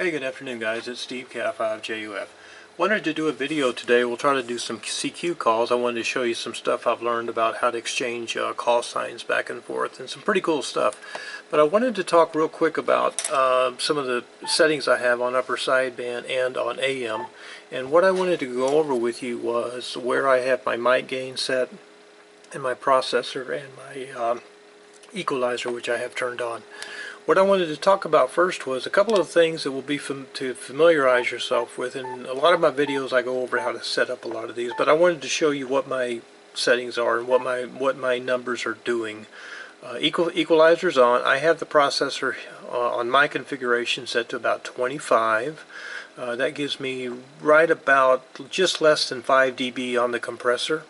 Hey, good afternoon guys, it's Steve Cat5JUF. Wanted to do a video today. We'll try to do some CQ calls. I wanted to show you some stuff I've learned about how to exchange call signs back and forth and some pretty cool stuff. But I wanted to talk real quick about some of the settings I have on upper sideband and on AM. And what I wanted to go over with you was where I have my mic gain set and my processor and my equalizer, which I have turned on. What I wanted to talk about first was a couple of things that will be to familiarize yourself with. In a lot of my videos I go over how to set up a lot of these, but I wanted to show you what my settings are and what my numbers are doing. Equalizer's on. I have the processor on my configuration set to about 25. That gives me right about just less than 5 dB on the compressor,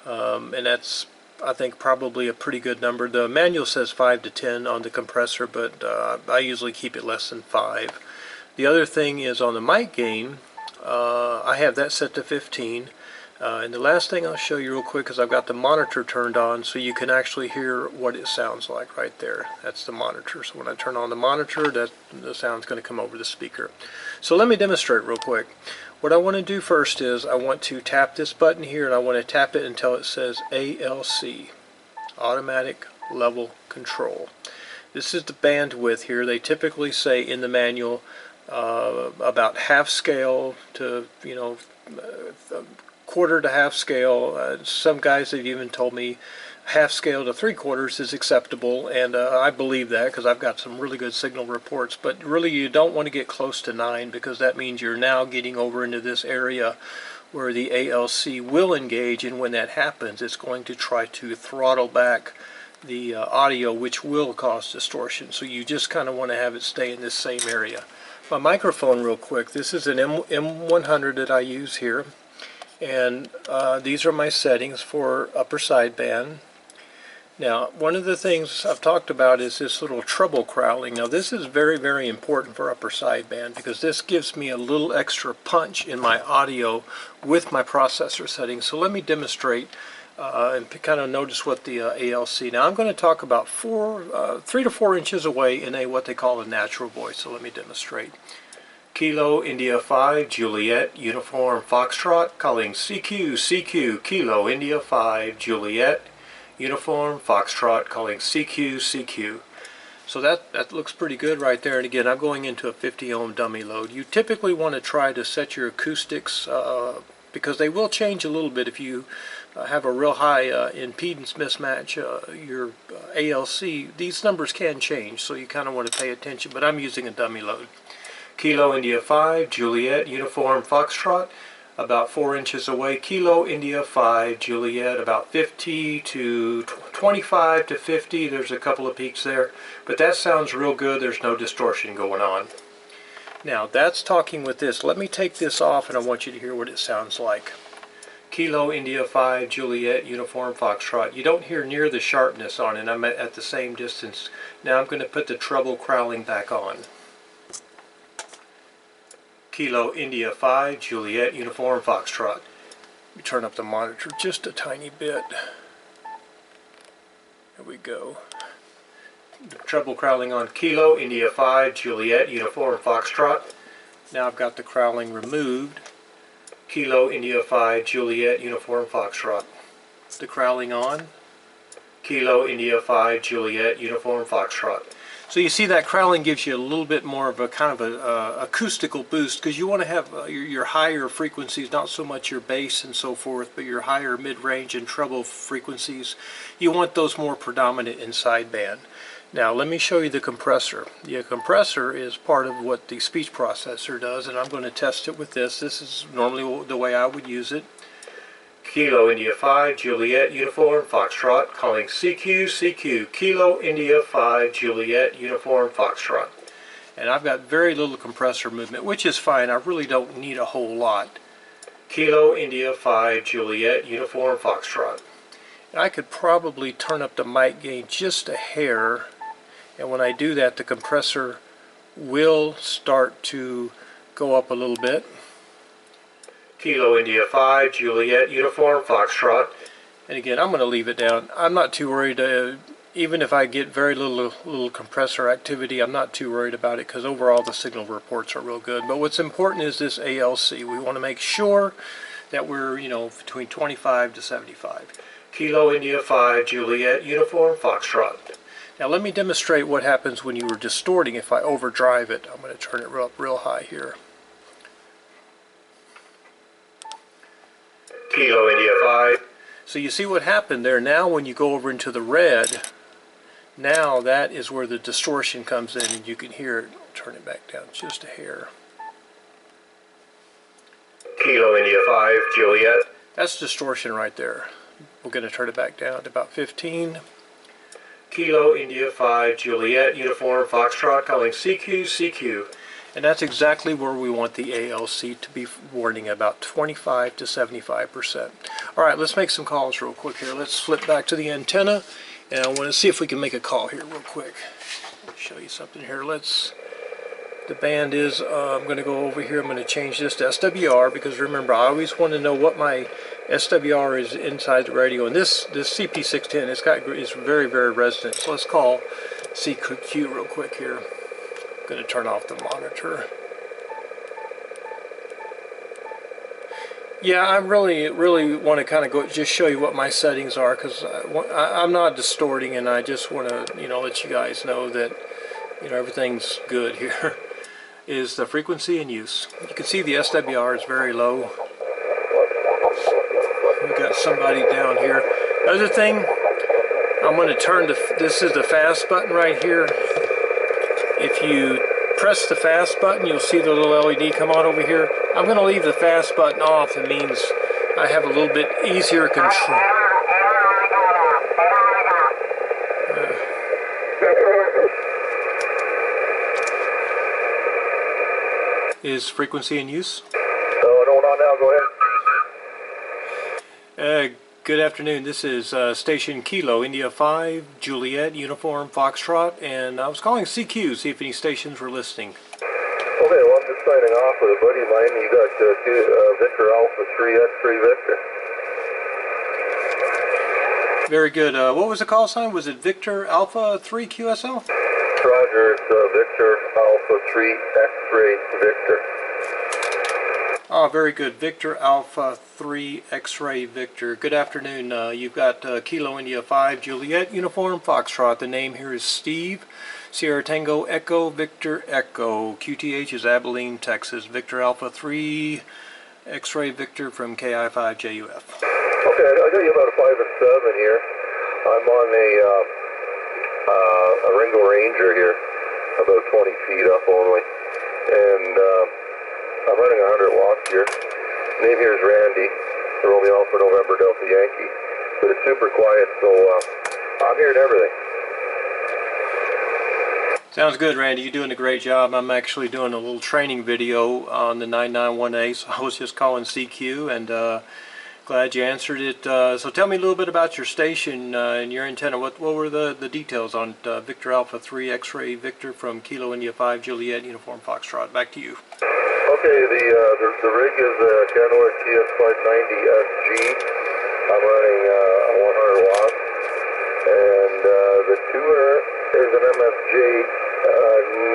and that's, I think, probably a pretty good number. The manual says 5 to 10 on the compressor, but I usually keep it less than 5. The other thing is on the mic gain, I have that set to 15. And the last thing I'll show you real quick is I've got the monitor turned on so you can actually hear what it sounds like right there. That's the monitor. So when I turn on the monitor, the sound's going to come over the speaker. So let me demonstrate real quick. What I want to do first is I want to tap this button here, and I want to tap it until it says ALC, Automatic Level Control. This is the bandwidth here. They typically say in the manual about half scale to, quarter to half scale. Some guys have even told me half scale to 3/4 is acceptable, and I believe that because I've got some really good signal reports. But really, you don't want to get close to 9 because that means you're now getting over into this area where the ALC will engage, and when that happens, it's going to try to throttle back the audio, which will cause distortion. So you just kind of want to have it stay in this same area. My microphone real quick, this is an M100 that I use here, and these are my settings for upper sideband. Now, one of the things I've talked about is this little treble crowling. Now, this is very, very important for upper sideband because this gives me a little extra punch in my audio with my processor settings. So let me demonstrate and kind of notice what the ALC. Now, I'm going to talk about 3 to 4 inches away in what they call a natural voice. So let me demonstrate. Kilo India 5 Juliet Uniform Foxtrot calling CQ CQ Kilo India 5 Juliet Uniform Foxtrot calling CQ CQ. So that looks pretty good right there. And again, I'm going into a 50 ohm dummy load. You typically want to try to set your acoustics because they will change a little bit if you have a real high impedance mismatch. Your ALC, these numbers can change, so you kind of want to pay attention. But I'm using a dummy load. Kilo India 5 Juliet Uniform Foxtrot, about 4 inches away. Kilo India 5 Juliet, about 50 to 25 to 50. There's a couple of peaks there, but that sounds real good. There's no distortion going on. Now that's talking with this. Let me take this off and I want you to hear what it sounds like. Kilo India 5 Juliet Uniform Foxtrot. You don't hear near the sharpness on it. I'm at the same distance. Now I'm going to put the treble crowling back on. Kilo India 5 Juliet Uniform Foxtrot. Let me turn up the monitor just a tiny bit. There we go. The treble crowling on. Kilo India 5 Juliet Uniform Foxtrot. Now I've got the crowling removed. Kilo India 5 Juliet Uniform Foxtrot. The crowling on. Kilo India 5 Juliet Uniform Foxtrot. So you see that crowling gives you a little bit more of a kind of a acoustical boost because you want to have your higher frequencies, not so much your bass and so forth, but your higher mid-range and treble frequencies. You want those more predominant in sideband. Now let me show you the compressor. The compressor is part of what the speech processor does, and I'm going to test it with this. This is normally the way I would use it. Kilo India 5 Juliet Uniform Foxtrot calling CQ CQ Kilo India 5 Juliet Uniform Foxtrot. And I've got very little compressor movement, which is fine. I really don't need a whole lot. Kilo India 5 Juliet Uniform Foxtrot. And I could probably turn up the mic gain just a hair, and when I do that the compressor will start to go up a little bit. Kilo India 5 Juliet Uniform Foxtrot. And again, I'm going to leave it down. I'm not too worried even if I get very little compressor activity, I'm not too worried about it because overall the signal reports are real good. But what's important is this ALC. We want to make sure that we're, you know, between 25 to 75. Kilo India 5 Juliet Uniform Foxtrot. Now let me demonstrate what happens when you are distorting if I overdrive it. I'm going to turn it up real high here. Kilo India 5. So you see what happened there. Now when you go over into the red, now that is where the distortion comes in and you can hear it. I'll turn it back down just a hair. Kilo India 5 Juliet. That's distortion right there. We're going to turn it back down to about 15. Kilo India 5 Juliet Uniform Foxtrot calling CQ CQ. And that's exactly where we want the ALC to be warning, about 25 to 75%. Alright, let's make some calls real quick here. Let's flip back to the antenna, and I want to see if we can make a call here real quick. Let me show you something here. The band is, I'm going to go over here, I'm going to change this to SWR, because remember, I always want to know what my SWR is inside the radio. And this CP610, it's very, very resonant. So let's call CQ real quick here. Going to turn off the monitor. Yeah, I really want to kind of just show you what my settings are, because I'm not distorting, and I just want to, you know, let you guys know that, you know, everything's good here. Is the frequency in use. You can see the SWR is very low. We got somebody down here. Other thing, I'm going to turn this is the fast button right here. If you press the fast button, you'll see the little LED come on over here. I'm going to leave the fast button off. It means I have a little bit easier control. Is frequency in use? Hold on now, go ahead. Good afternoon. This is station Kilo India 5 Juliet Uniform Foxtrot, and I was calling CQ, see if any stations were listening. Okay, well, I'm just signing off with a buddy of mine. You got Victor Alpha 3X3 Victor. Very good. What was the call sign? Was it Victor Alpha 3 QSL? Roger, it's Victor Alpha 3 X-ray Victor. Oh, very good. Victor Alpha 3 X-ray Victor. Good afternoon. You've got Kilo India 5 Juliet Uniform Foxtrot. The name here is Steve. Sierra Tango Echo Victor Echo. QTH is Abilene, Texas. Victor Alpha 3 X-ray Victor from KI5JUF. Okay, I got you about a 5 and 7 here. I'm on a Ringo Ranger here, about 20 feet up only, and I'm running 100 watts here. Name here is Randy, Romeo Alpha November Delta Yankee, but it's super quiet, so I'm hearing everything. Sounds good, Randy. You're doing a great job. I'm actually doing a little training video on the 991A, so I was just calling CQ, and glad you answered it. So tell me a little bit about your station and your antenna. What were the details on Victor Alpha 3 X-ray Victor from Kilo India 5 Juliet Uniform Foxtrot? Back to you. Okay, the rig is a Kenworth TS590SG. I'm running 100 watts, and the tuner is an MSJ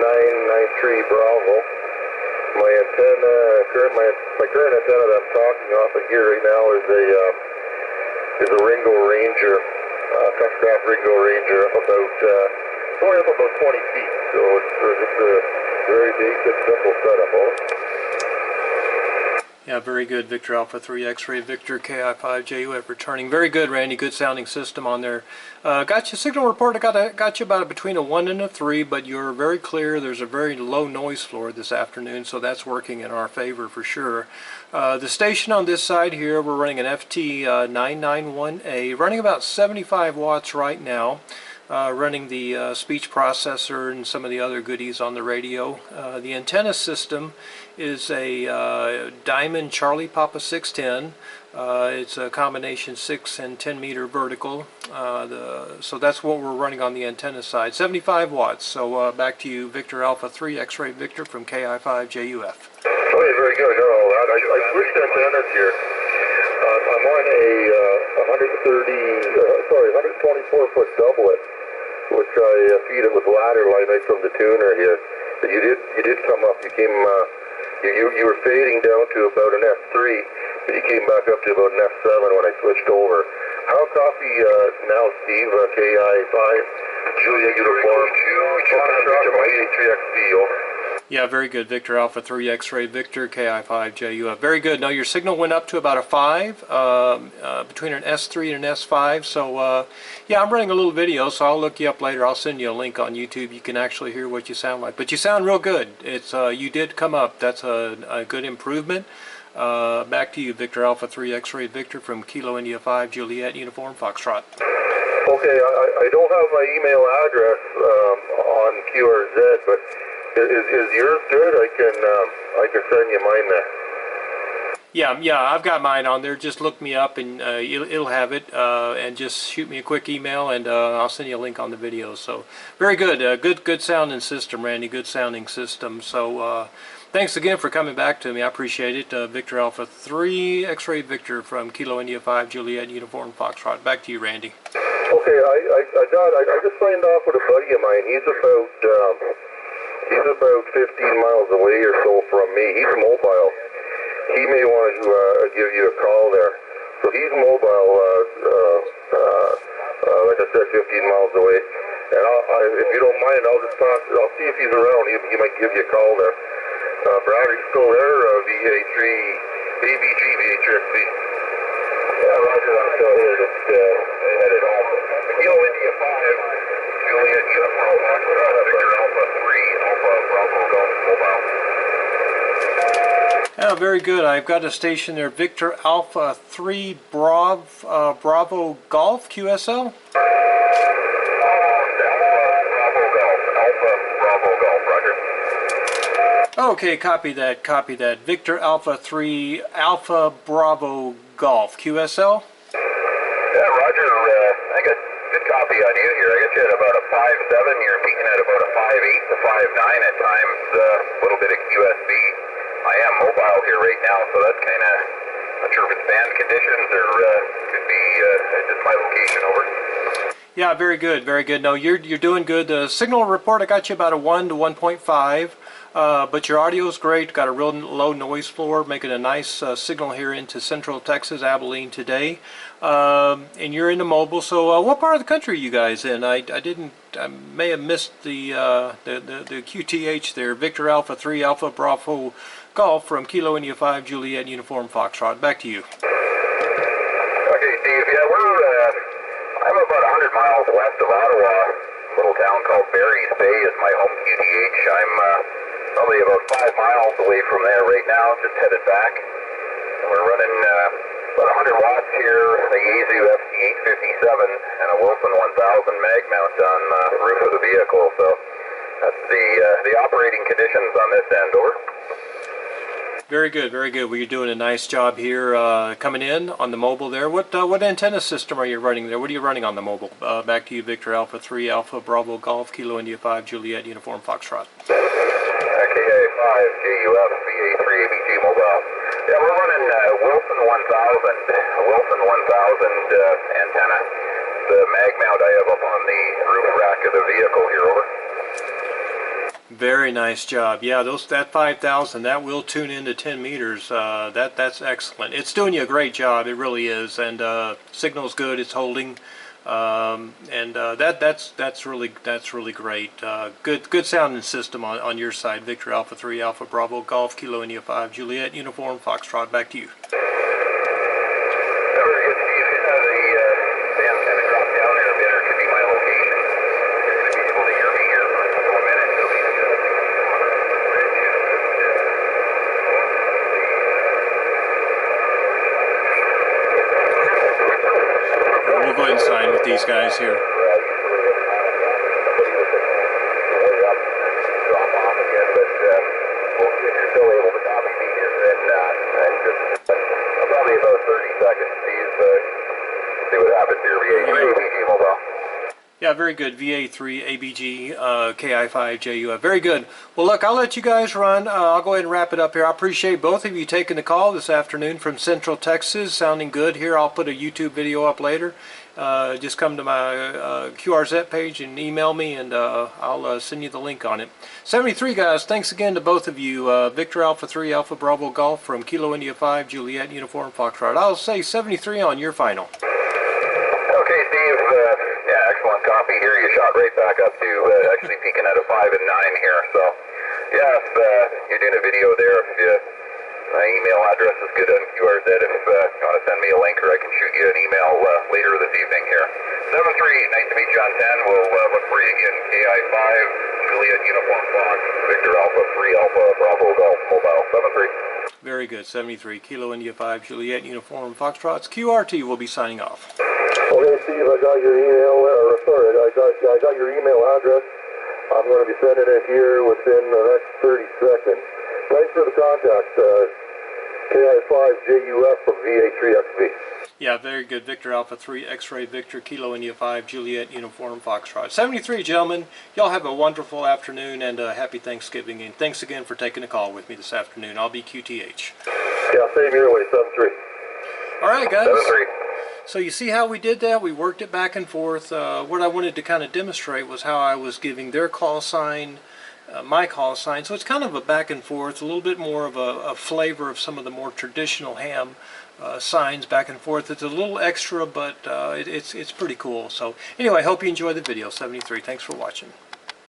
993 Bravo. My antenna, my current antenna that I'm talking off of here right now is a Ringo Ranger, Cushcraft Ringo Ranger, only up about 20 feet. So it's just a very basic, simple setup. Yeah, very good. Victor Alpha 3 X-ray Victor KI5JUF returning. Very good, Randy. Good sounding system on there. Got your signal report. I got you about between a 1 and a 3, but you're very clear. There's a very low noise floor this afternoon, so that's working in our favor for sure. The station on this side here, we're running an FT991A, running about 75 watts right now. Running the speech processor and some of the other goodies on the radio. The antenna system is a Diamond Charlie Papa 610. It's a combination 6 and 10 meter vertical. So that's what we're running on the antenna side. 75 watts. So back to you, Victor Alpha 3 X-ray Victor from KI5JUF. Okay, very good. I got all that. I switched antennas here. I'm on a 124 foot doublet. which I feed it with ladder line right from the tuner here. But you did come up. You came. You were fading down to about an F3, but you came back up to about an F7 when I switched over. How copy now, Steve? KI5, Julia Uniform. VA3XV, over. Yeah, very good. Victor Alpha 3 X-ray Victor KI5 JUF. Very good. Now your signal went up to about a 5 between an S3 and an S5. So yeah, I'm running a little video, so I'll look you up later. I'll send you a link on YouTube. You can actually hear what you sound like. But you sound real good. It's you did come up. That's a good improvement. Back to you, Victor Alpha 3 X-ray Victor from Kilo India 5 Juliet Uniform Foxtrot. Okay, I don't have my email address on QRZ, but is yours good? I can send you mine there. Yeah, I've got mine on there. Just look me up and it'll have it, and just shoot me a quick email and I'll send you a link on the video. So very good, good sounding system, Randy. Good sounding system. So thanks again for coming back to me. I appreciate it. Victor Alpha 3 X-ray Victor from Kilo India 5 Juliet Uniform Foxtrot. Back to you, Randy. Okay, I just signed off with a buddy of mine. He's about 15 miles away or so from me. He's mobile. He may want to give you a call there. So he's mobile, like I said, 15 miles away. And if you don't mind, I'll see if he's around. He might give you a call there. Brad, are you still there? VA3ABG, VA3XV. Yeah, Roger, I'm still here. Just headed home. Kilo India 5. Juliet Uniform Foxtrot, Victor Alpha 3, Alpha Bravo Golf Mobile. Yeah, very good. I've got a station there, Victor Alpha 3 Bravo Golf QSL. Alpha Bravo Golf, Roger. Okay, copy that. Victor Alpha 3 Alpha Bravo Golf QSL. Yeah, Roger. I got good copy on you here. I got you at about a 5.7. You're peaking at about a 5.8 to 5.9 at times. A little bit of QSB. I am mobile here right now, so that's kind of, not sure if it's band conditions or could be just my location, over. Yeah, very good, very good. No, you're doing good. The signal report, I got you about a 1 to 1.5. But your audio is great. Got a real low noise floor, making a nice signal here into Central Texas, Abilene today. And you're in the mobile. So, what part of the country are you guys in? I may have missed the QTH there. Victor Alpha 3 Alpha Bravo Golf from Kilo India 5 Juliet Uniform Foxtrot. Back to you. Okay, Steve. Yeah, I'm about 100 miles west of Ottawa. A little town called Barry's Bay is my home QTH. I'm probably about 5 miles away from there right now, just headed back. We're running about 100 watts here, the Yaesu FT857 and a Wilson 1000 mag mount on the roof of the vehicle. So that's the operating conditions on this end, over. Very good, very good. Well, you're doing a nice job here coming in on the mobile there. What antenna system are you running there? What are you running on the mobile? Back to you, Victor Alpha 3 Alpha Bravo Golf Kilo India 5 Juliet Uniform Foxtrot. KI5 JUF VA3ABG mobile. Yeah, we're running Wilson 1000 antenna. The mag mount I have up on the roof rack of the vehicle here, over. Very nice job. Yeah, that 5,000, that will tune into 10 meters. That's excellent. It's doing you a great job. It really is. And signal's good. It's holding. That's really great. Good sounding system on your side. Victor Alpha 3 Alpha Bravo Golf Kilo India 5 Juliet Uniform Foxtrot. Back to you. The antenna dropped down there a bit, or it could be my location. You're going to be able to hear me here for a couple of minutes at least. We'll go ahead and sign with these guys here. Probably about 30 seconds. See what happens here. VA3ABG mobile. Yeah, very good. VA3ABG KI5JUF. Very good. Well, look, I'll let you guys run. I'll go ahead and wrap it up here. I appreciate both of you taking the call this afternoon from Central Texas. Sounding good here. I'll put a YouTube video up later. just come to my QRZ page and email me, and I'll send you the link on it. 73 guys, thanks again to both of you. Victor Alpha 3 Alpha Bravo Golf from Kilo India 5 Juliet Uniform Foxtrot. I'll say 73 on your final. Okay, Steve. Yeah, excellent copy here. You shot right back up to actually peaking at a 5 and 9 here. So, yeah, if you're doing a video there, if you, my email address is good on QRZ. If you want to send me a link, or I can shoot you an email later this evening here. 73, nice to meet you on 10. We'll look for you again. KI 5, Juliet Uniform Fox, Victor Alpha 3 Alpha Bravo Golf Mobile. 73. Very good, 73. Kilo India 5 Juliet Uniform Foxtrots. QRT will be signing off. Okay, Steve, I got your email, I got your email address. I'm going to be sending it here within the next 30 seconds. Thanks for the contact, KI5JUF from VA3XV. Yeah, very good. Victor Alpha 3 X-Ray Victor Kilo India 5 Juliet Uniform Foxtrot. 73, gentlemen. Y'all have a wonderful afternoon, and happy Thanksgiving. And thanks again for taking a call with me this afternoon. I'll be QTH. Yeah, same here, 73. All right, guys. 73. So you see how we did that? We worked it back and forth. What I wanted to kind of demonstrate was how I was giving their call sign, my call sign. So it's kind of a back and forth, a little bit more of a flavor of some of the more traditional ham signs back and forth. It's a little extra, but it's pretty cool. So anyway, I hope you enjoy the video. 73. Thanks for watching.